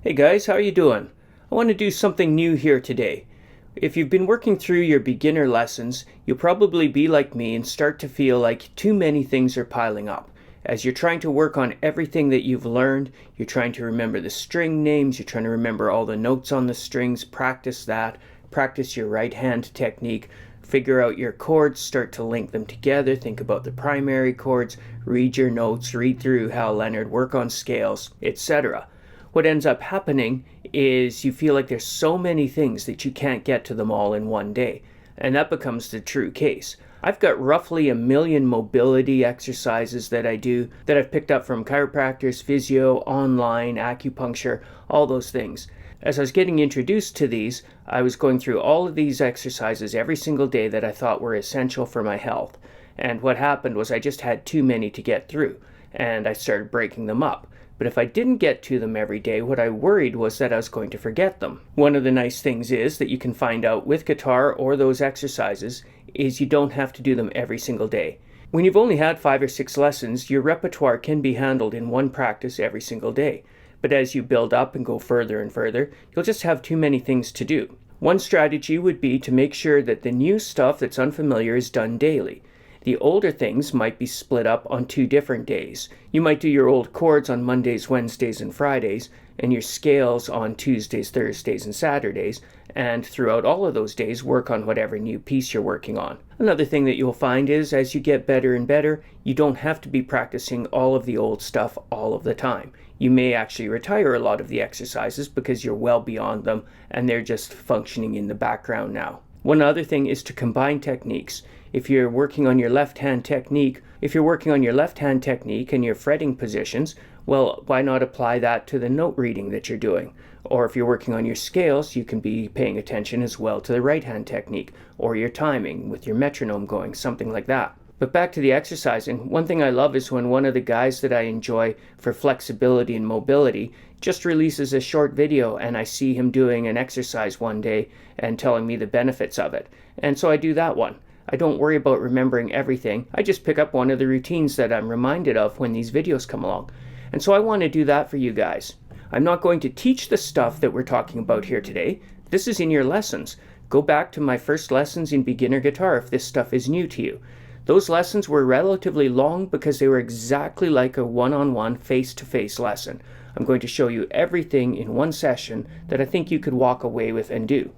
Hey guys, how are you doing? I want to do something new here today. If you've been working through your beginner lessons, you'll probably be like me and start to feel like too many things are piling up. As you're trying to work on everything that you've learned, you're trying to remember the string names, you're trying to remember all the notes on the strings, practice that, practice your right hand technique, figure out your chords, start to link them together, think about the primary chords, read your notes, read through how Leonard, work on scales, etc. What ends up happening is you feel like there's so many things that you can't get to them all in one day. And that becomes the true case. I've got roughly 1 million mobility exercises that I do that I've picked up from chiropractors, physio, online, acupuncture, all those things. As I was getting introduced to these, I was going through all of these exercises every single day that I thought were essential for my health. And what happened was I just had too many to get through, and I started breaking them up. But if I didn't get to them every day, what I worried was that I was going to forget them. One of the nice things is that you can find out with guitar or those exercises is you don't have to do them every single day. When you've only had 5 or 6 lessons, your repertoire can be handled in one practice every single day. But as you build up and go further and further, you'll just have too many things to do. One strategy would be to make sure that the new stuff that's unfamiliar is done daily. The older things might be split up on 2 different days. You might do your old chords on Mondays, Wednesdays, and Fridays, and your scales on Tuesdays, Thursdays, and Saturdays, and throughout all of those days work on whatever new piece you're working on. Another thing that you'll find is as you get better and better, you don't have to be practicing all of the old stuff all of the time. You may actually retire a lot of the exercises because you're well beyond them and they're just functioning in the background now. One other thing is to combine techniques. If you're working on your left-hand technique and your fretting positions, well, why not apply that to the note reading that you're doing? Or if you're working on your scales, you can be paying attention as well to the right-hand technique, or your timing with your metronome going, something like that. But back to the exercising, one thing I love is when one of the guys that I enjoy for flexibility and mobility just releases a short video and I see him doing an exercise one day and telling me the benefits of it. And so I do that one. I don't worry about remembering everything. I just pick up one of the routines that I'm reminded of when these videos come along. And so I want to do that for you guys. I'm not going to teach the stuff that we're talking about here today. This is in your lessons. Go back to my first lessons in beginner guitar if this stuff is new to you. Those lessons were relatively long because they were exactly like a one-on-one, face-to-face lesson. I'm going to show you everything in one session that I think you could walk away with and do.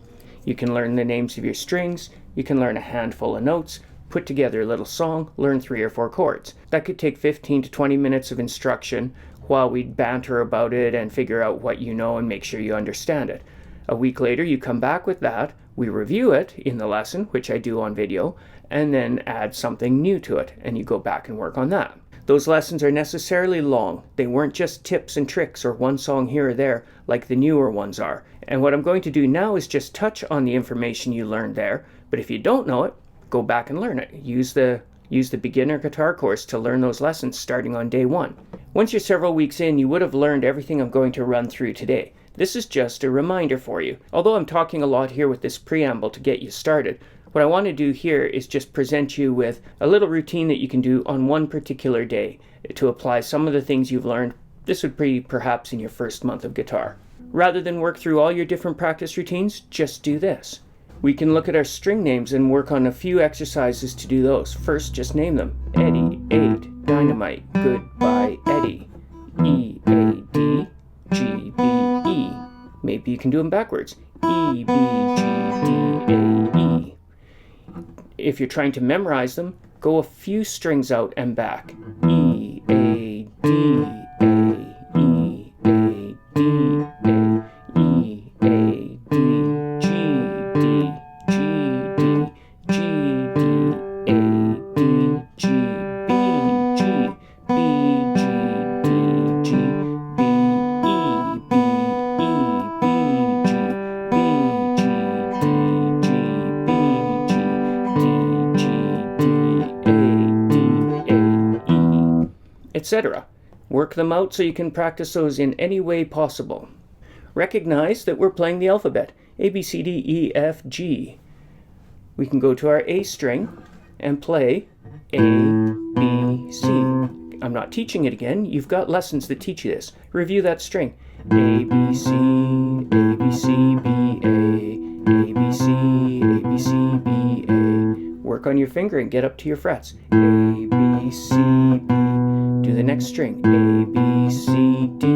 You can learn the names of your strings, you can learn a handful of notes, put together a little song, learn 3 or 4 chords. That could take 15 to 20 minutes of instruction while we banter about it and figure out what you know and make sure you understand it. A week later, you come back with that, we review it in the lesson, which I do on video, and then add something new to it, and you go back and work on that. Those lessons are necessarily long. They weren't just tips and tricks or one song here or there like the newer ones are. And what I'm going to do now is just touch on the information you learned there, but if you don't know it, go back and learn it. Use the beginner guitar course to learn those lessons starting on day 1. Once you're several weeks in, you would have learned everything I'm going to run through today. This is just a reminder for you. Although I'm talking a lot here with this preamble to get you started, what I want to do here is just present you with a little routine that you can do on one particular day to apply some of the things you've learned. This would be perhaps in your first month of guitar. Rather than work through all your different practice routines, just do this. We can look at our string names and work on a few exercises to do those. First, just name them. Eddie, 8, Dynamite, Goodbye, Eddie. E, A, D, G, B, E. Maybe you can do them backwards. E, B, G, D, A, E. If you're trying to memorize them, go a few strings out and back. E, A, D, A, E, A, D, A, E, A, D, G, D, G, D, G, D, A, D, G, B, G, B, G, D, G, B, E, B, E, B, G, B, G, D, G, B, G, etc. Work them out so you can practice those in any way possible. Recognize that we're playing the alphabet, A, B, C, D, E, F, G. We can go to our A string and play A, B, C. I'm not teaching it again. You've got lessons that teach you this. Review that string. A, B, C, A, B, C, B, A, B, C, A, B, C, B, A. Work on your finger and get up to your frets. A, B, C, B. Do the next string. A, B, C, D,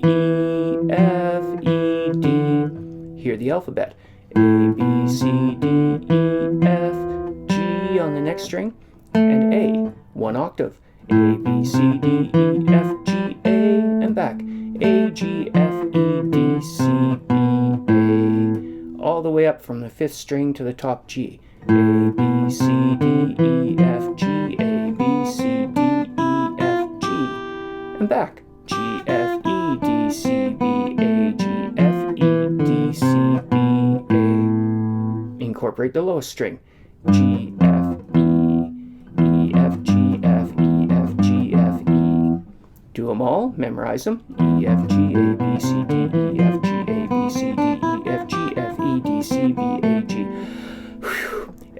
E, F, E, D. Hear the alphabet. A, B, C, D, E, F, G on the next string, and A, one octave. A, B, C, D, E, F, G, A, and back. A, G, F, E, D, C, B, A. All the way up from the 5th string to the top G. A, B, C, D, E, F, G, A, B, C, D, E, F, G, and back. G, F, E, D, C, B, A, G, F, E, D, C, B, A. Incorporate the lowest string. G, F, E, E, F, G, F, E, F, G, F, E. Do them all, memorize them. E, F, G, A, B, C, D, E, F, G, A, B, C, D, E, F, G, F, E, D, C, B, A, G.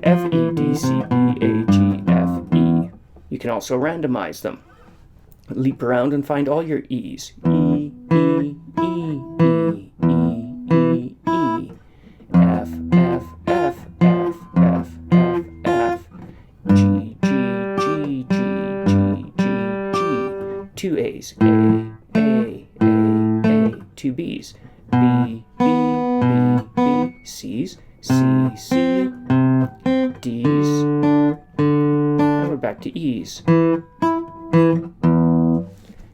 F, E, D, C, B, A, G, F, E. You can also randomize them. Leap around and find all your E's. E, E, E, E, E, E, E. F, F, F, F, F, F, F. G, G, G, G, G, G, G. 2 A's. A, A, A, A. 2 B's. B, B, B, B. C's. C, C. D's. And we're back to E's.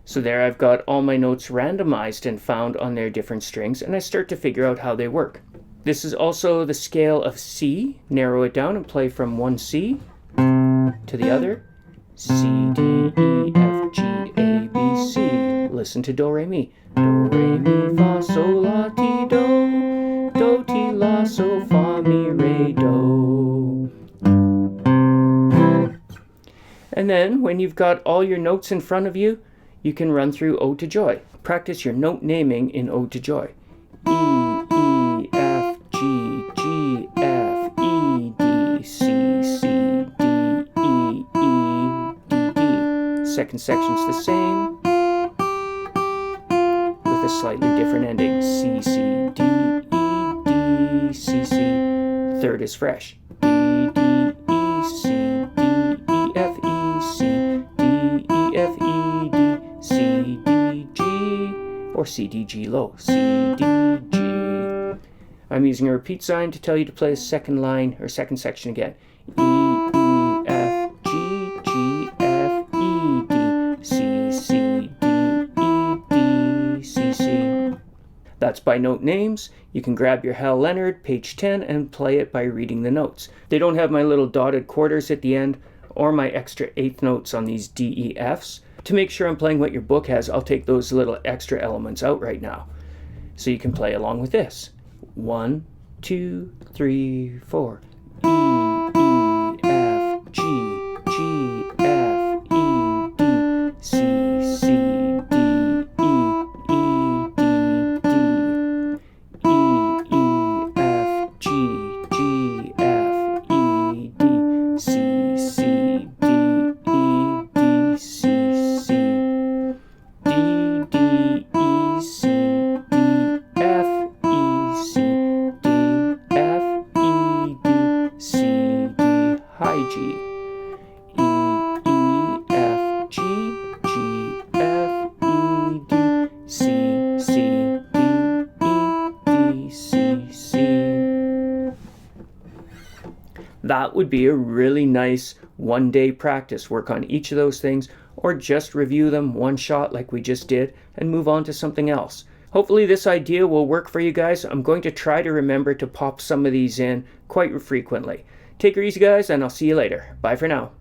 So there I've got all my notes randomized and found on their different strings, and I start to figure out how they work. This is also the scale of C. Narrow it down and play from one C to the other. C, D, E, F, G, A, B, C. Listen to Do, Re, Mi. Do, Re, Mi, Fa, Sol, La, Ti, Do. Do, Ti, La, Sol, Fa, Mi, Re, Do. And then, when you've got all your notes in front of you, you can run through Ode to Joy. Practice your note naming in Ode to Joy. E, E, F, G, G, F, E, D, C, C, D, E, E, D, D. Second section's the same, with a slightly different ending. C, C, D, E, D, C, C. Third is fresh. D, D, E, C, D, E, F, E, C, D, E, F, E, D, C, D, G, or C, D, G low. C, D, G. I'm using a repeat sign to tell you to play the second line or second section again. E, E, F, G, G, F, E, D, C, C, D, E, D, C, C. That's by note names. You can grab your Hal Leonard, page 10, and play it by reading the notes. They don't have my little dotted quarters at the end or my extra eighth notes on these D, E, Fs. To make sure I'm playing what your book has, I'll take those little extra elements out right now. So you can play along with this. 1, 2, 3, 4. E, E, F, G, G, F, E, D, C, C, D, E, E, D, D. E, E, F, G, G, F, E, D, C, C, D, E, D, C, C. D, D, E, C, D, F, E, C, D, F, E, D, C, D, high G. E, E, F, G, G, F, E, D, C, C, D, E, D, C, C. That would be a really nice one-day practice. Work on each of those things, or just review them one shot like we just did and move on to something else. Hopefully this idea will work for you guys. I'm going to try to remember to pop some of these in quite frequently. Take her easy, guys, and I'll see you later. Bye for now.